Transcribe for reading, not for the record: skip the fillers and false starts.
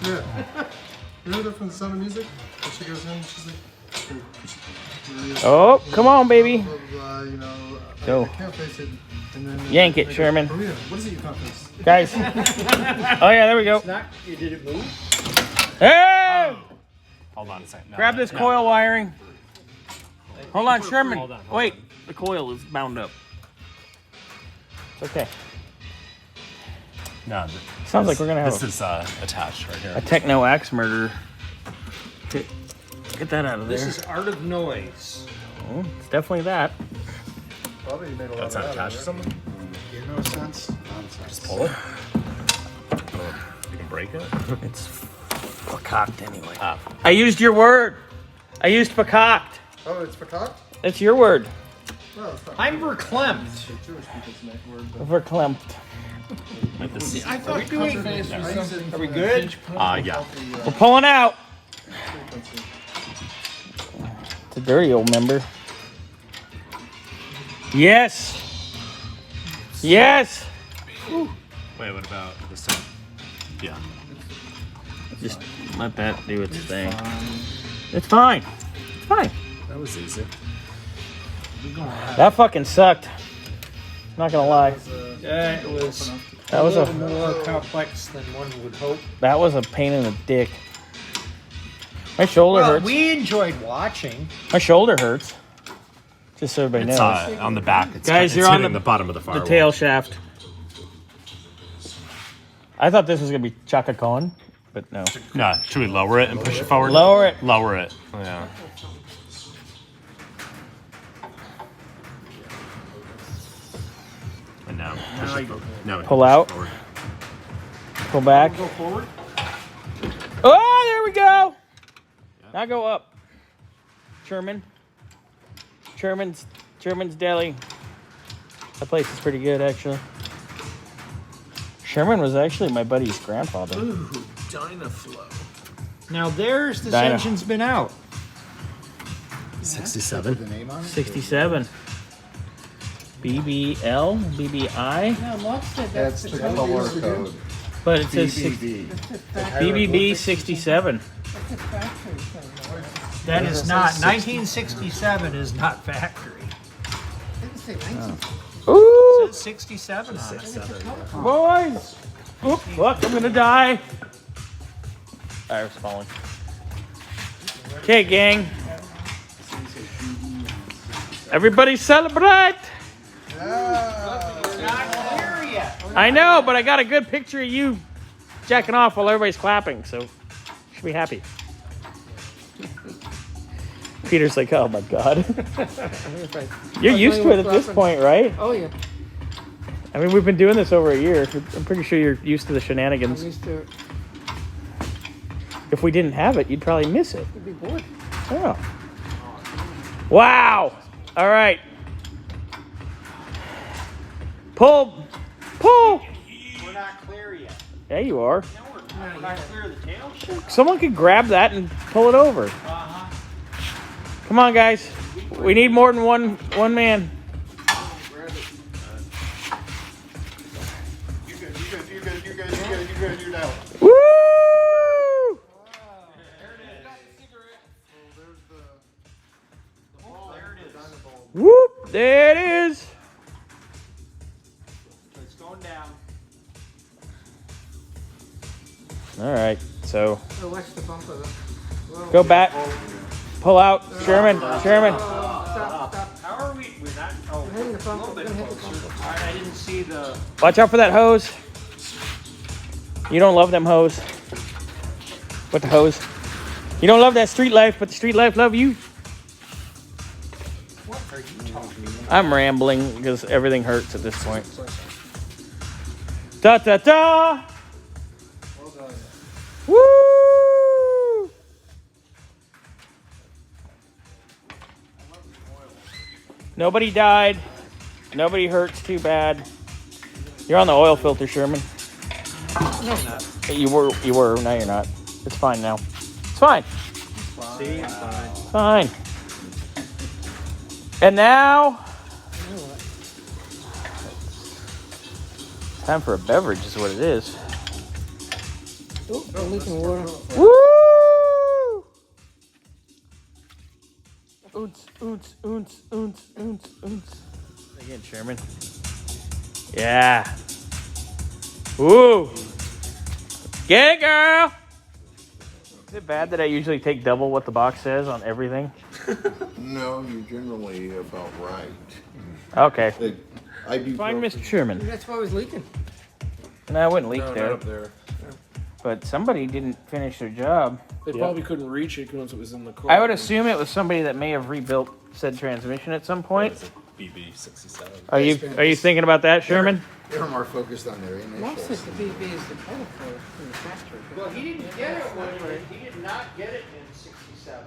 Yeah. Remember that from The Sound of Music? When she goes in, she's like, oh, come on, baby. blah, blah, blah, you know, Go. I can't face it. And then Yank it, Sherman. Maria, what is it you can't face? Guys. Oh, yeah, there we go. Did it move? Hey! Hold on a second. No, Grab this coil wiring. Hold on, Sherman. Hold on. Wait, the coil is bound up. It's okay. No. Sounds like we're gonna have This is attached right here. a techno axe murder. Get that out of there. This is Art of Noise. Oh, it's definitely that. Probably made a lot That's of not that, attached to something? You know sense? Nonsense. Just pull it. You can break it. It's cocked anyway. Ah. I used your word. I used cocked. Oh, it's peacock? That's your word. No, it's not. I'm verklempt. Jewish people's word, but Verklempt. Like this is, I thought doing this I or use it something. for Are we the good? pinch point yeah. healthy, We're pulling out. frequency. It's a dirty old member. Yes. Yes. wait, what about this time? Yeah. Just let that do its thing. It's fine. It's fine. That was easy. That fucking sucked. Not gonna lie. Yeah, it was That a was little a more complex than one would hope. that was a pain in the dick. My shoulder Well, hurts. we enjoyed watching. My shoulder hurts. Just so everybody It's knows. on the back. It's, Guys, it's you're on hitting the- the bottom of the The firewall. tail shaft. I thought this was gonna be Chaka Khan, but no. No, should we lower it and push it forward? Lower it. Lower it. Yeah. And now push it forward. No, Pull push it out. forward. Pull back. Go forward. Oh, there we go. Now go up. Sherman's Deli. That place is pretty good, actually. Sherman was actually my buddy's grandfather. Ooh, Dynaflow. Now there's this Dyna. engine's been out. 67. The name on it? 67. BBL, BBI, No, Mark said That's the color code. but it says BBB. That's a factory, BBB 67. that's a factory thing. That is not 1967 is not factory. Didn't say 19. Ooh, It says 67 on it. boys! Oop, look, I'm gonna die. I was falling. Okay, gang. Everybody celebrate! I know, but I got a good picture of you jacking off while everybody's clapping, so you should be happy. Peter's like, oh my god. You're used to it at this point, right? Oh, yeah. I mean, we've been doing this over a year. I'm pretty sure you're used to the I'm shenanigans. used to it. If we didn't have it, you'd probably miss it. You'd be bored. Oh. Wow. All right. Pull. Pull. We're not clear yet. Yeah, you are. We're not clear of the tail shaft. Someone could grab that and pull it over. Come on, guys. We need more than one man. You good, you now. Woo! Whoop! There it is. It's going down. All right. So Oh, watch the bumper. Whoa. go back. Pull out. Sherman. Sherman. Stop. How are we? We're not. Oh, We're hitting the a bumper. little We're bit gonna hit the closer. bumper. All right, I didn't see the. Watch out for that hose. You don't love them hose. What the hose? You don't love that street life, but the street life love you. What are you talking about? I'm rambling because everything hurts at this point. Da da da! Woo! Nobody died. Nobody hurts too bad. You're on the oil filter, Sherman. No, I'm not. You were. Now you're not. It's fine now. It's fine. See, it's fine. Fine. And now, time for a beverage is what it is. Oh, they're leaking water. Woo! Oonts, oonts, oonts, oonts, oonts, oonts. Again, Sherman. Yeah. Woo! Get it, girl! Is it bad that I usually take double what the box says on everything? No, you're generally about right. Okay. Find Ibuprofen. Mr. Sherman. That's why it was leaking. No, I wouldn't leak No, there. not up there. But somebody didn't finish their job. They probably couldn't reach it once it was in the car. I would assume it was somebody that may have rebuilt said transmission at some point. It's a BB67. Are you thinking about that, Sherman? They're more focused on their Most initials. of the BB is the color for the factory. Well, he didn't get it when he did not get it in '67.